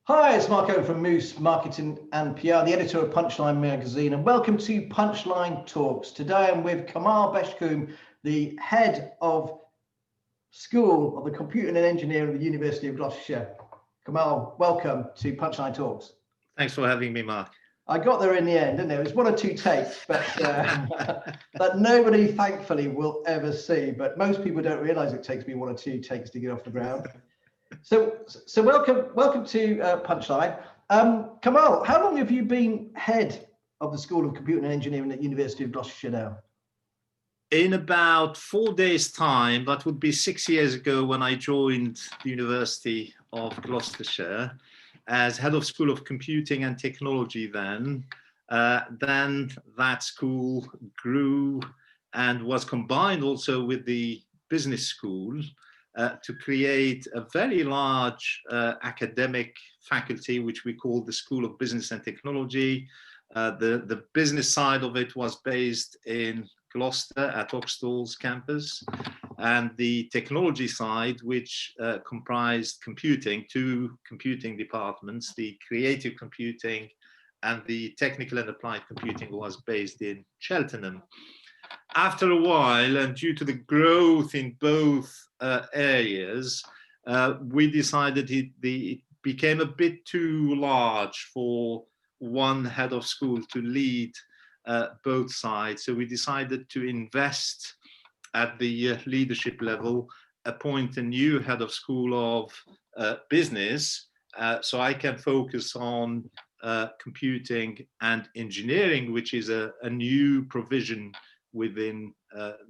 Hi, it's Mark Owen from Moose Marketing and PR, the editor of Punchline magazine, and welcome to Punchline Talks. Today I'm with Kamal Bechkoum, the head of School of the Computing and Engineering at the University of Gloucestershire. Kamal, welcome to Punchline Talks. Thanks for having me, Mark. I got there in the end, didn't it? It was one or two takes, but that nobody, thankfully, will ever see. But most people don't realise it takes me one or two takes to get off the ground. So welcome to Punchline. Kamal, how long have you been head of the School of Computing and Engineering at University of Gloucestershire now? In about 4 days' time, that would be 6 years ago when I joined the University of Gloucestershire as head of School of Computing and Technology then that school grew and was combined also with the business school to create a very large academic faculty, which we call the School of Business and Technology. The business side of it was based in Gloucester at Oxtall's campus, and the technology side, which comprised two computing departments, the creative computing and the technical and applied computing, was based in Cheltenham. After a while, and due to the growth in both areas, we decided it became a bit too large for one head of school to lead both sides. So we decided to invest at the leadership level, appoint a new head of school of business, so I can focus on computing and engineering, which is a new provision within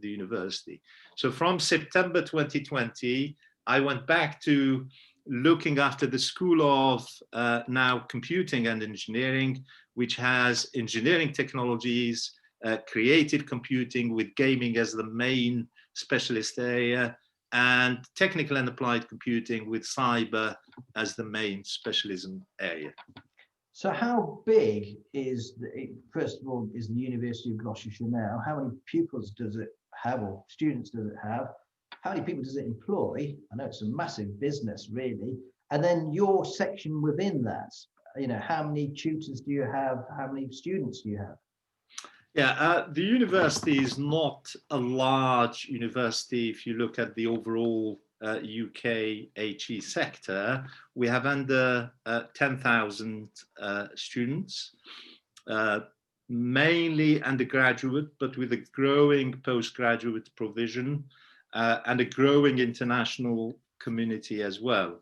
the university. So from September 2020, I went back to looking after the School of now Computing and Engineering, which has engineering technologies, creative computing with gaming as the main specialist area, and technical and applied computing with cyber as the main specialism area. So how big is, first of all, is the University of Gloucestershire now? How many pupils does it have, or students does it have? How many people does it employ? I know it's a massive business, really. And then your section within that, how many tutors do you have? How many students do you have? Yeah, the university is not a large university. If you look at the overall UK HE sector, we have under 10,000 students, mainly undergraduate, but with a growing postgraduate provision and a growing international community as well.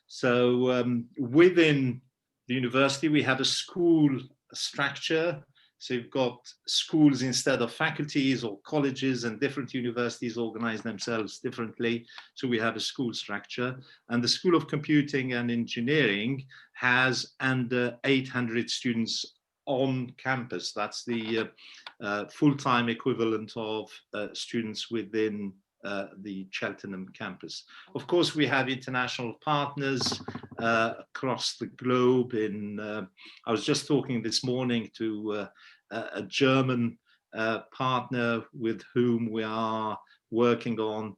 So within the university, we have a school structure. So you've got schools instead of faculties, or colleges, and different universities organize themselves differently. So we have a school structure, and the School of Computing and Engineering has under 800 students on campus. That's the full-time equivalent of students within the Cheltenham campus. Of course, we have international partners across the globe. I was just talking this morning to a German partner with whom we are working on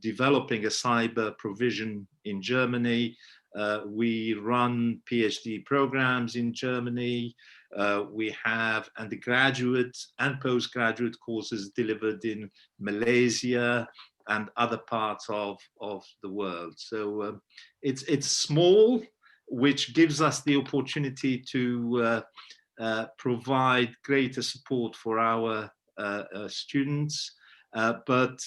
developing a cyber provision in Germany. We run PhD programs in Germany. We have undergraduate and postgraduate courses delivered in Malaysia and other parts of the world. So it's small, which gives us the opportunity to provide greater support for our students. But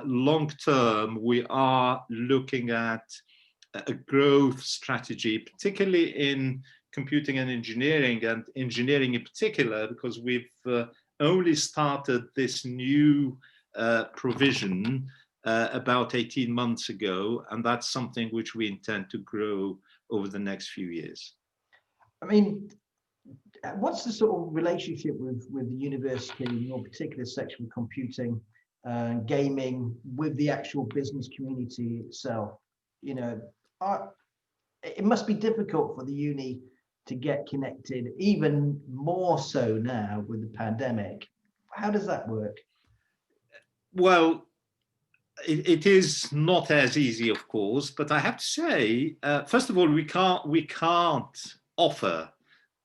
long term, we are looking at a growth strategy, particularly in computing and engineering in particular, because we've only started this new provision about 18 months ago, and that's something which we intend to grow over the next few years. I mean, what's the sort of relationship with the university in your particular section of computing and gaming with the actual business community itself? It must be difficult for the uni to get connected, even more so now with the pandemic. How does that work? Well, it is not as easy, of course, but I have to say, first of all, we can't offer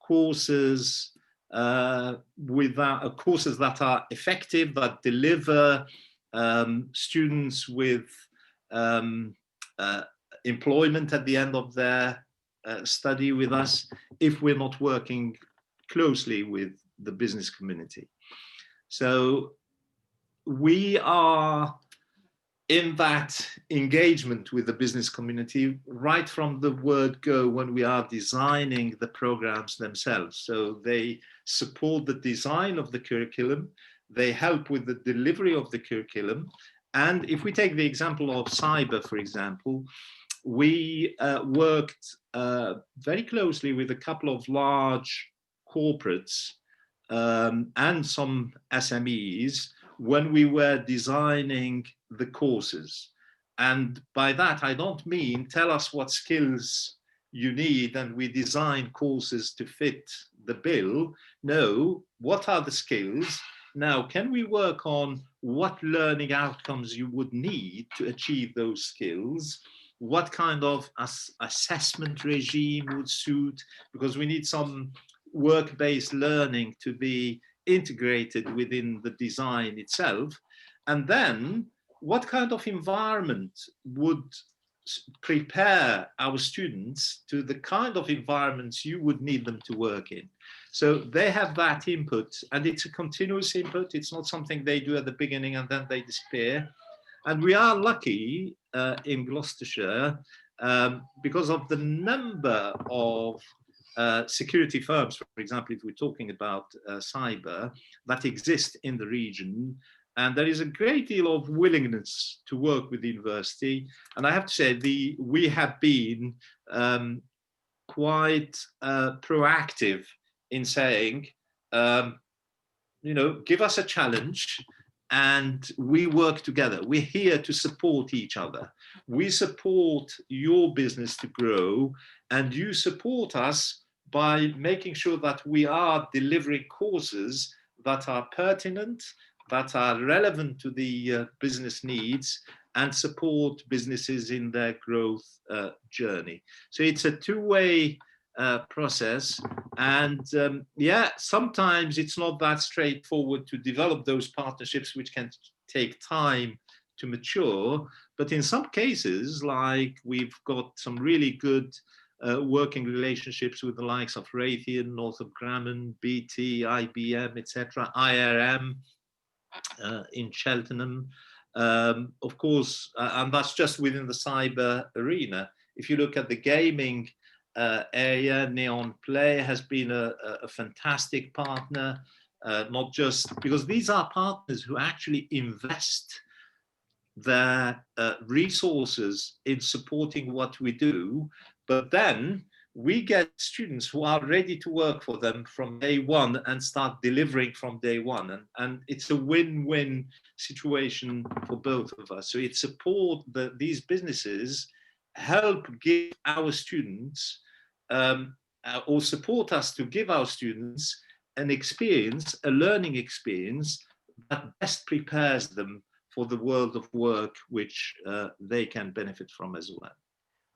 courses without courses that are effective, that deliver students with employment at the end of their study with us, if we're not working closely with the business community. So we are in that engagement with the business community right from the word go when we are designing the programs themselves. So they support the design of the curriculum, they help with the delivery of the curriculum. And if we take the example of cyber, for example, we worked very closely with a couple of large corporates and some SMEs when we were designing the courses. And by that, I don't mean tell us what skills you need and we design courses to fit the bill. No, what are the skills? Now, can we work on what learning outcomes you would need to achieve those skills? What kind of assessment regime would suit? Because we need some work-based learning to be integrated within the design itself. And then what kind of environment would prepare our students to the kind of environments you would need them to work in? So they have that input, and it's a continuous input. It's not something they do at the beginning and then they disappear. And we are lucky in Gloucestershire because of the number of security firms, for example, if we're talking about cyber, that exist in the region. And there is a great deal of willingness to work with the university. And I have to say, we have been quite proactive in saying, give us a challenge and we work together. We're here to support each other. We support your business to grow, and you support us by making sure that we are delivering courses that are pertinent, that are relevant to the business needs, and support businesses in their growth journey. So it's a two-way process. And sometimes it's not that straightforward to develop those partnerships, which can take time to mature. But in some cases, like we've got some really good working relationships with the likes of Raytheon, Northrop Grumman, BT, IBM, etc., IRM in Cheltenham. Of course, and that's just within the cyber arena. If you look at the gaming area, Neon Play has been a fantastic partner, not just because these are partners who actually invest their resources in supporting what we do, but then we get students who are ready to work for them from day one and start delivering from day one. And it's a win-win situation for both of us. So it supports these businesses help give our students or support us to give our students an experience, a learning experience that best prepares them for the world of work, which they can benefit from as well.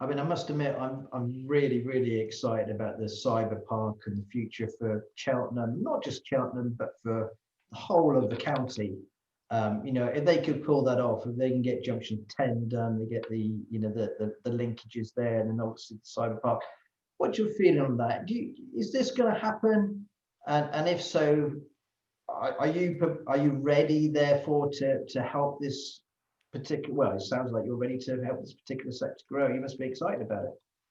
I mean, I must admit, I'm really, really excited about the Cyberpark and the future for Cheltenham, not just Cheltenham, but for the whole of the county. If they could pull that off, if they can get Junction 10 done, they get the linkages there, and then obviously the Cyberpark. What's your feeling on that? Is this going to happen? And if so, are you ready, therefore, to help this particular? Well, it sounds like you're ready to help this particular sector grow. You must be excited about it.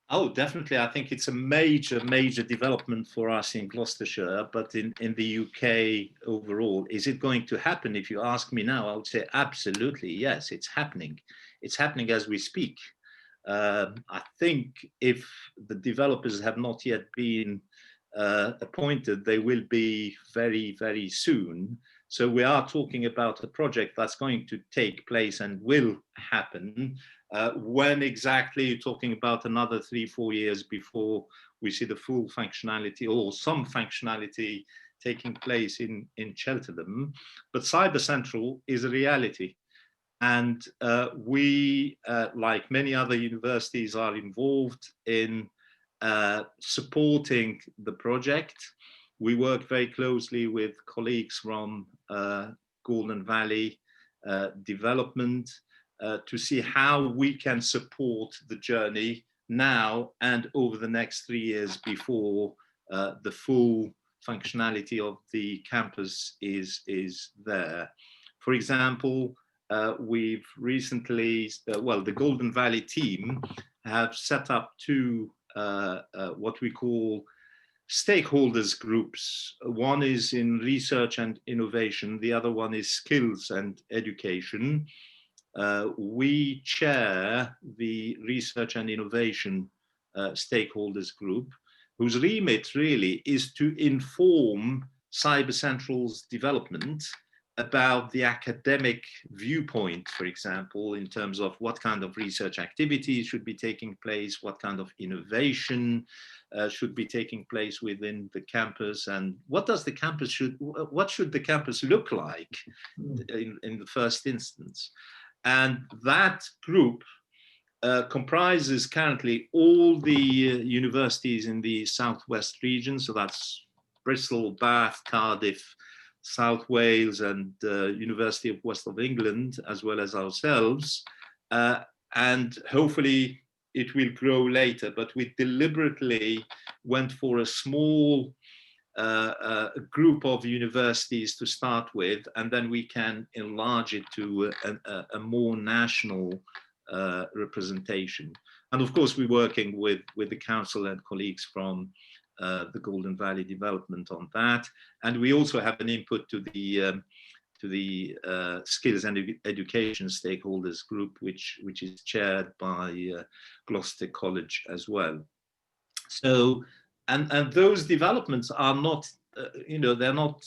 Oh, definitely. I think it's a major development for us in Gloucestershire, but in the UK overall. Is it going to happen? If you ask me now, I would say absolutely yes, it's happening. It's happening as we speak. I think if the developers have not yet been appointed, they will be very, very soon. So we are talking about a project that's going to take place and will happen. When exactly? You're talking about another 3-4 years before we see the full functionality or some functionality taking place in Cheltenham. But Cyber Central is a reality. And we, like many other universities, are involved in supporting the project. We work very closely with colleagues from Golden Valley Development to see how we can support the journey now and over the next 3 years before the full functionality of the campus is there. For example, we've recently, the Golden Valley team have set up two what we call stakeholders groups. One is in research and innovation, the other one is skills and education. We chair the research and innovation stakeholders group, whose remit really is to inform Cyber Central's development about the academic viewpoint, for example, in terms of what kind of research activities should be taking place, what kind of innovation should be taking place within the campus, and what should the campus look like in the first instance. And that group comprises currently all the universities in the Southwest region, so that's Bristol, Bath, Cardiff, South Wales, and University of West of England, as well as ourselves. And hopefully it will grow later, but we deliberately went for a small group of universities to start with, and then we can enlarge it to a more national representation. And of course, we're working with the council and colleagues from the Golden Valley Development on that. And we also have an input to the skills and education stakeholders group, which is chaired by Gloucester College as well. So, and those developments are not, they're not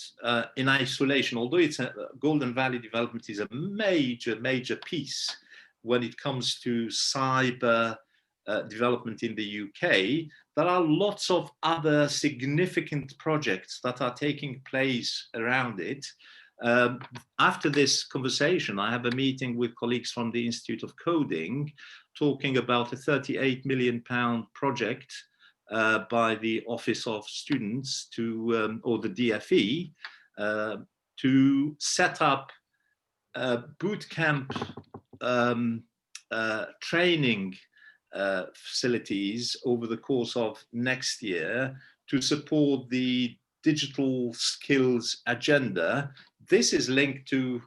in isolation, although it's Golden Valley Development is a major piece when it comes to cyber development in the UK. There are lots of other significant projects that are taking place around it. After this conversation, I have a meeting with colleagues from the Institute of Coding talking about a £38 million project by the Office of Students to, or the DFE, to set up boot camp training facilities over the course of next year to support the digital skills agenda. This is linked to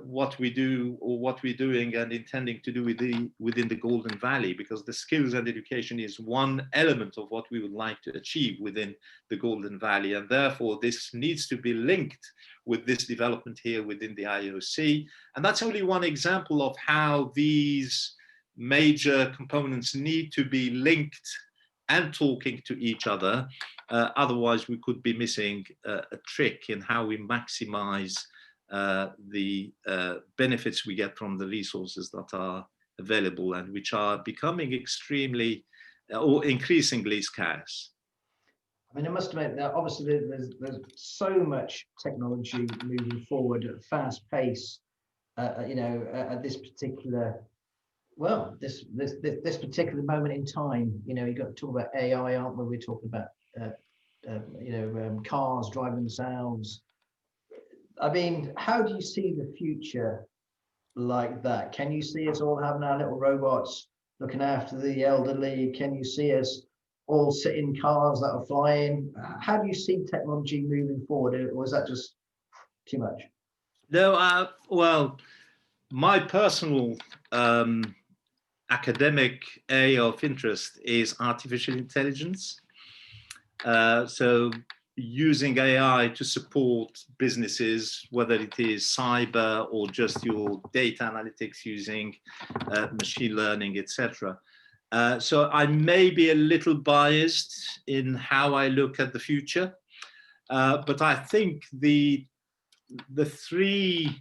what we do, or what we're doing and intending to do within the Golden Valley, because the skills and education is one element of what we would like to achieve within the Golden Valley. And therefore, this needs to be linked with this development here within the IOC. And that's only one example of how these major components need to be linked and talking to each other. Otherwise, we could be missing a trick in how we maximize the benefits we get from the resources that are available and which are becoming extremely or increasingly scarce. I mean, I must admit that obviously there's so much technology moving forward at a fast pace, at this particular, this particular moment in time. You've got to talk about AI, aren't we? We're talking about, cars driving themselves. I mean, how do you see the future like that? Can you see us all having our little robots looking after the elderly? Can you see us all sit in cars that are flying? How do you see technology moving forward? Or is that just too much? No, well, my personal academic area of interest is artificial intelligence. So using AI to support businesses, whether it is cyber or just your data analytics using machine learning, etc. So I may be a little biased in how I look at the future, but I think the three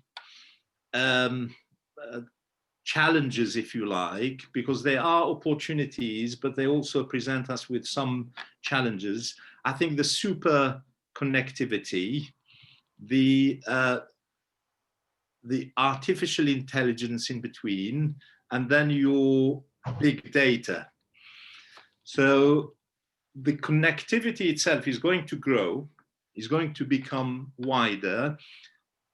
challenges, if you like, because they are opportunities, but they also present us with some challenges. I think the super connectivity, the the artificial intelligence in between, and then your big data. So the connectivity itself is going to grow, is going to become wider.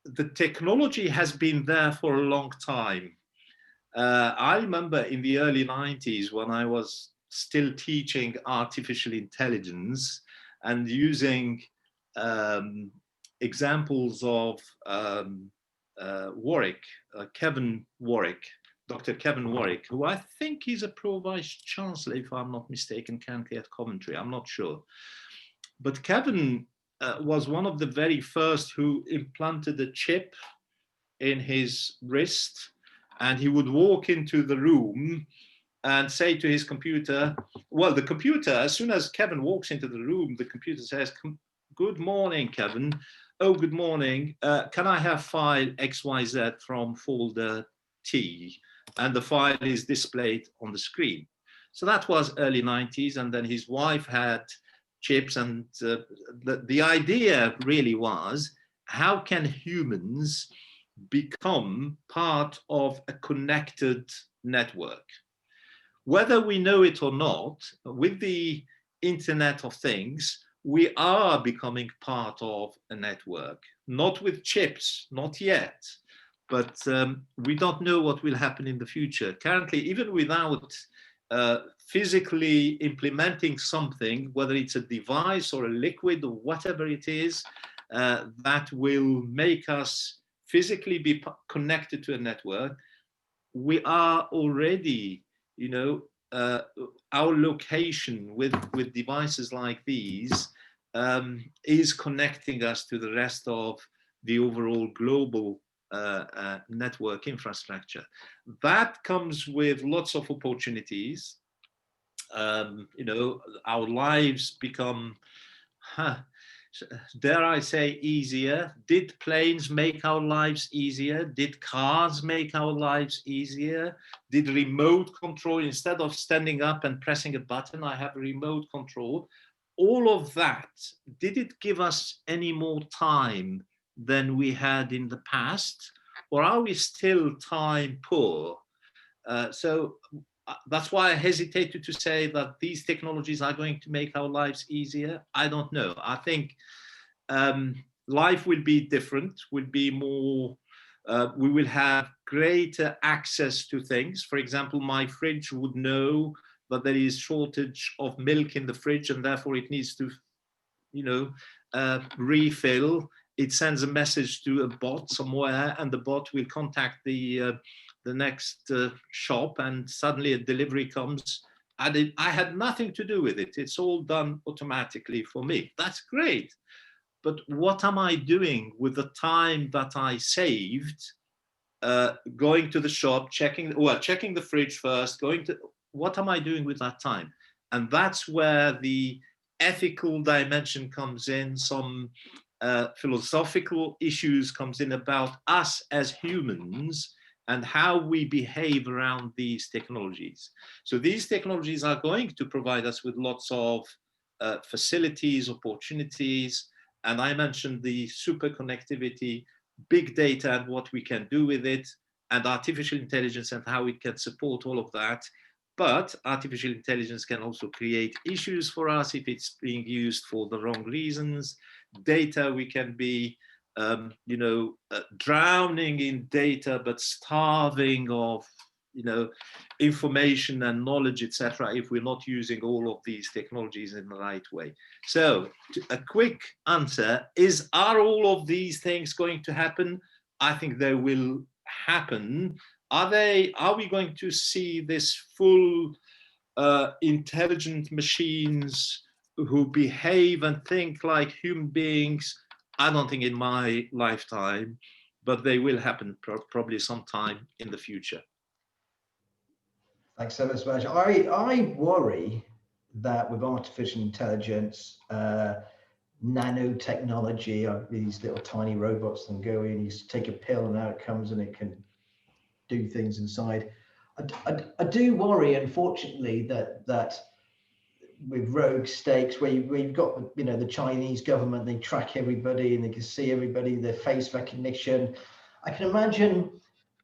The technology has been there for a long time. I remember in the early 90s when I was still teaching artificial intelligence and using examples of Warwick, Kevin Warwick, Dr. Kevin Warwick, who I think is a Pro-Vice Chancellor, if I'm not mistaken, currently at Coventry, I'm not sure. But Kevin was one of the very first who implanted a chip in his wrist, and he would walk into the room and say to his computer, well, the computer, as soon as Kevin walks into the room, the computer says, "Good morning, Kevin. Oh, good morning. Can I have file XYZ from folder T?" And the file is displayed on the screen. So that was early 90s. And then his wife had chips. And the idea really was, how can humans become part of a connected network? Whether we know it or not, with the Internet of Things, we are becoming part of a network, not with chips, not yet, but we don't know what will happen in the future. Currently, even without physically implementing something, whether it's a device or a liquid or whatever it is, that will make us physically be connected to a network, we are already, you know, our location with devices like these is connecting us to the rest of the overall global network infrastructure. That comes with lots of opportunities. You know, our lives become, dare I say, easier. Did planes make our lives easier? Did cars make our lives easier? Did remote control, instead of standing up and pressing a button, I have a remote control? All of that, did it give us any more time than we had in the past? Or are we still time poor? So that's why I hesitated to say that these technologies are going to make our lives easier. I don't know. I think life will be different, will be more, we will have greater access to things. For example, my fridge would know that there is shortage of milk in the fridge and therefore it needs to, you know, refill. It sends a message to a bot somewhere and the bot will contact the next shop, and suddenly a delivery comes. I had nothing to do with it. It's all done automatically for me. That's great. But what am I doing with the time that I saved going to the shop, checking the fridge first, what am I doing with that time? And that's where the ethical dimension comes in, some philosophical issues comes in about us as humans and how we behave around these technologies. So these technologies are going to provide us with lots of facilities, opportunities, and I mentioned the super connectivity, big data and what we can do with it, and artificial intelligence and how it can support all of that. But artificial intelligence can also create issues for us if it's being used for the wrong reasons. Data, we can be drowning in data, but starving of, information and knowledge, etc., if we're not using all of these technologies in the right way. So a quick answer is, are all of these things going to happen? I think they will happen. Are we going to see this full intelligent machines who behave and think like human beings? I don't think in my lifetime, but they will happen probably sometime in the future. Thanks so much. I worry that with artificial intelligence, nanotechnology, these little tiny robots that go in, you take a pill and out it comes and it can do things inside. I do worry, unfortunately, that with rogue states where you've got the Chinese government, they track everybody and they can see everybody, their face recognition. I can imagine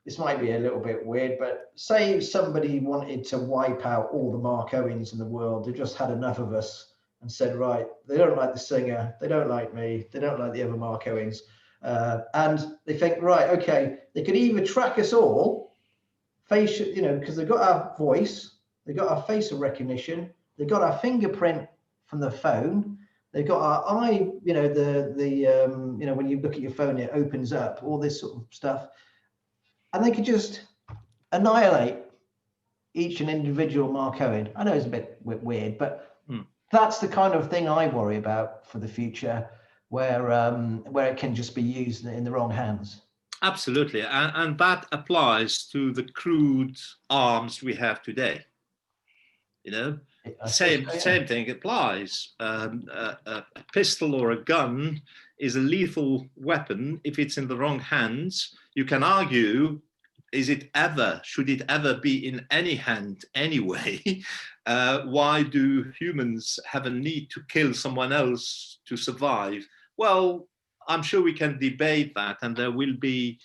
this might be a little bit weird, but say somebody wanted to wipe out all the Mark Owens in the world, they just had enough of us and said, right, they don't like the singer, they don't like me, they don't like the other Mark Owens. And they think, right, okay, they could either track us all, face, you know, because they've got our voice, they've got our facial recognition, they've got our fingerprint from the phone, they've got our eye, you know, you know, when you look at your phone, it opens up, all this sort of stuff. And they could just annihilate each and individual Mark Owen. I know it's a bit weird, but that's the kind of thing I worry about for the future, where it can just be used in the wrong hands. Absolutely, and that applies to the crude arms we have today. You know, same thing applies. A pistol or a gun is a lethal weapon if it's in the wrong hands. You can argue, should it ever be in any hand anyway? Why do humans have a need to kill someone else to survive? Well, I'm sure we can debate that, and there will be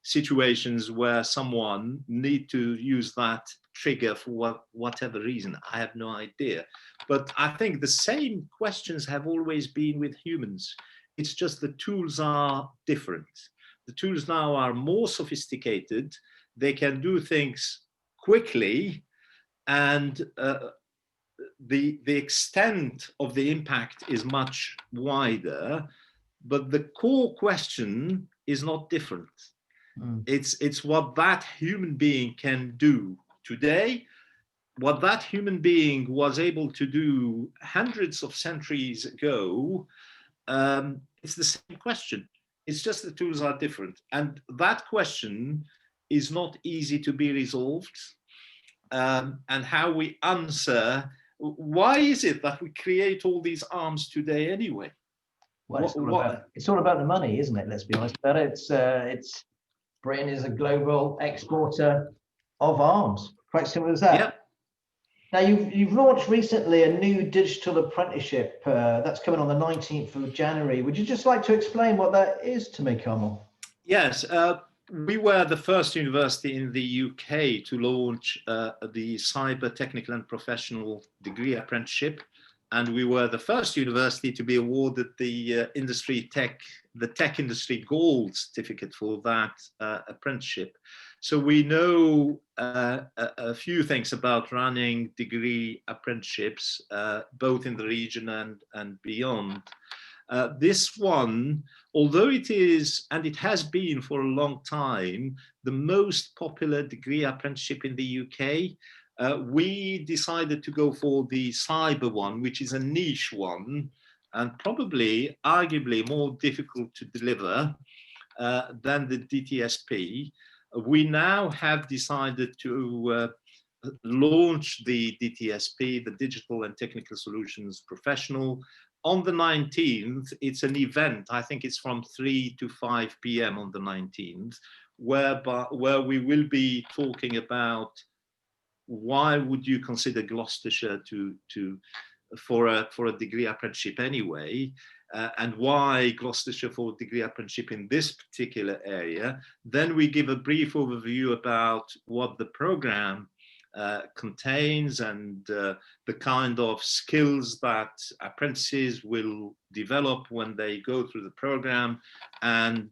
situations where someone need to use that trigger for whatever reason. I have no idea. But I think the same questions have always been with humans. It's just the tools are different. The tools now are more sophisticated. They can do things quickly, and the extent of the impact is much wider. But the core question is not different. It's what that human being can do today, what that human being was able to do hundreds of centuries ago. It's the same question. It's just the tools are different. And that question is not easy to be resolved. And how we answer, why is it that we create all these arms today anyway? Well, it's all about the money, isn't it? Let's be honest about it. It's Britain is a global exporter of arms. Quite simple as that. Yep. Now, you've launched recently a new digital apprenticeship that's coming on the 19th of January. Would you just like to explain what that is to me, Kamal? Yes, we were the first university in the UK to launch the Cyber Technical and Professional Degree Apprenticeship, and we were the first university to be awarded the Tech Industry Gold Certificate for that apprenticeship. So we know a few things about running degree apprenticeships, both in the region and beyond. This one, although it is, and it has been for a long time, the most popular degree apprenticeship in the UK, we decided to go for the cyber one, which is a niche one, and probably, arguably, more difficult to deliver than the DTSP. We now have decided to launch the DTSP, the Digital and Technical Solutions Professional, on the 19th. It's an event, I think it's from 3 to 5 p.m. on the 19th, where we will be talking about why would you consider Gloucestershire for a degree apprenticeship anyway, and why Gloucestershire for a degree apprenticeship in this particular area. Then we give a brief overview about what the program contains and the kind of skills that apprentices will develop when they go through the program, and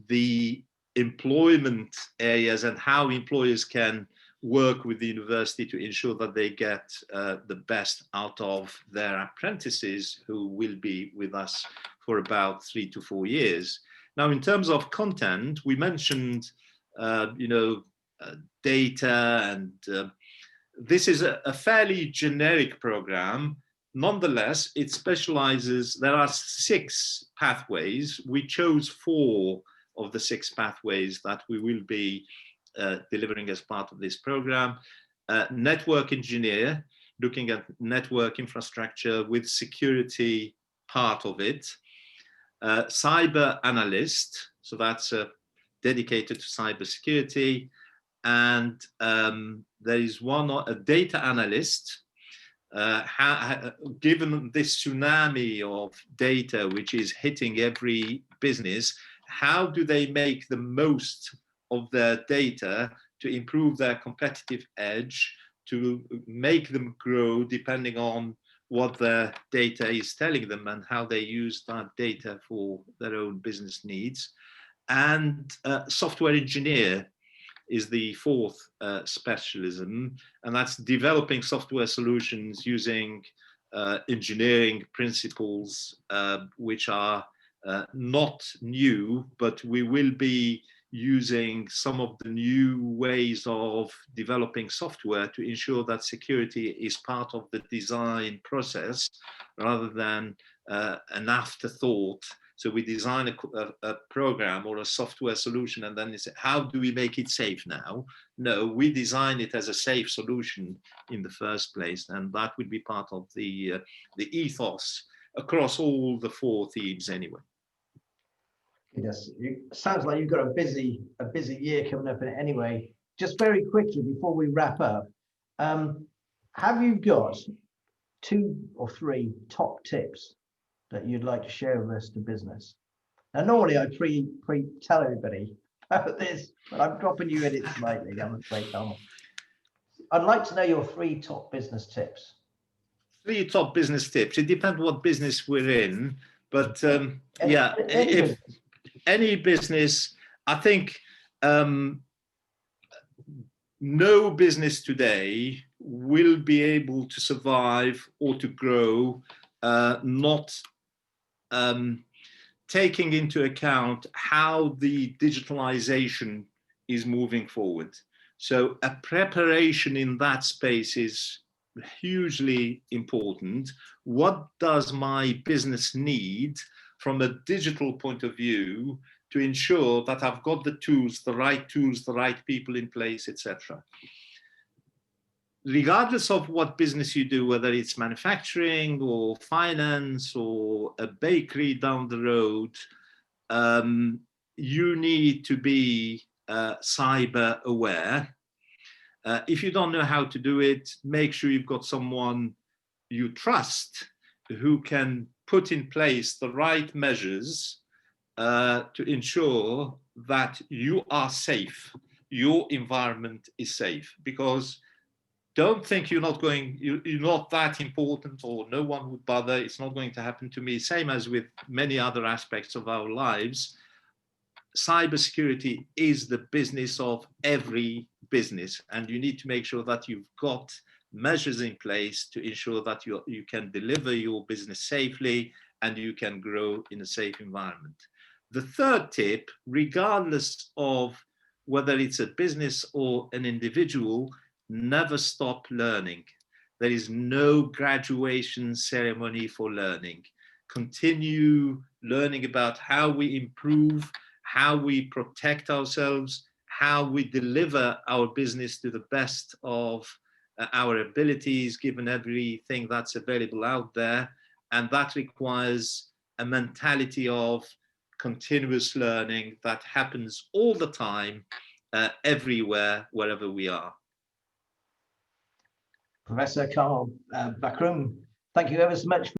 the employment areas and how employers can work with the university to ensure that they get the best out of their apprentices who will be with us for about 3 to 4 years. Now, in terms of content, we mentioned, data, and this is a fairly generic program. Nonetheless, it specializes. There are 6 pathways. We chose 4 of the 6 pathways that we will be delivering as part of this program. Network engineer, looking at network infrastructure with security part of it. Cyber analyst, so that's dedicated to cybersecurity. And there is a data analyst, given this tsunami of data which is hitting every business, how do they make the most of their data to improve their competitive edge, to make them grow depending on what their data is telling them and how they use that data for their own business needs. And software engineer is the fourth specialism, and that's developing software solutions using engineering principles, which are not new, but we will be using some of the new ways of developing software to ensure that security is part of the design process rather than an afterthought. So we design a program or a software solution, and then it's how do we make it safe now? No, we design it as a safe solution in the first place, and that would be part of the ethos across all the four themes anyway. Yes, sounds like you've got a busy year coming up. Anyway, just very quickly before we wrap up, have you got 2 or 3 top tips that you'd like to share with us to business? Now, normally I tell everybody about this, but I'm dropping you in it slightly. I'm afraid, Kamal. I'd like to know your 3 top business tips. 3 top business tips. It depends what business we're in, but yeah, if any business, I think no business today will be able to survive or to grow not taking into account how the digitalization is moving forward. So a preparation in that space is hugely important. What does my business need from a digital point of view to ensure that I've got the tools, the right people in place, etc. Regardless of what business you do, whether it's manufacturing or finance or a bakery down the road, you need to be cyber aware. If you don't know how to do it, make sure you've got someone you trust who can put in place the right measures to ensure that you are safe, your environment is safe. Because don't think you're not that important or no one would bother, it's not going to happen to me. Same as with many other aspects of our lives. Cybersecurity is the business of every business, and you need to make sure that you've got measures in place to ensure that you can deliver your business safely and you can grow in a safe environment. The third tip, regardless of whether it's a business or an individual, never stop learning. There is no graduation ceremony for learning. Continue learning about how we improve, how we protect ourselves, how we deliver our business to the best of our abilities, given everything that's available out there. And that requires a mentality of continuous learning that happens all the time, everywhere, wherever we are. Professor Kamal Bechkoum, thank you ever so much.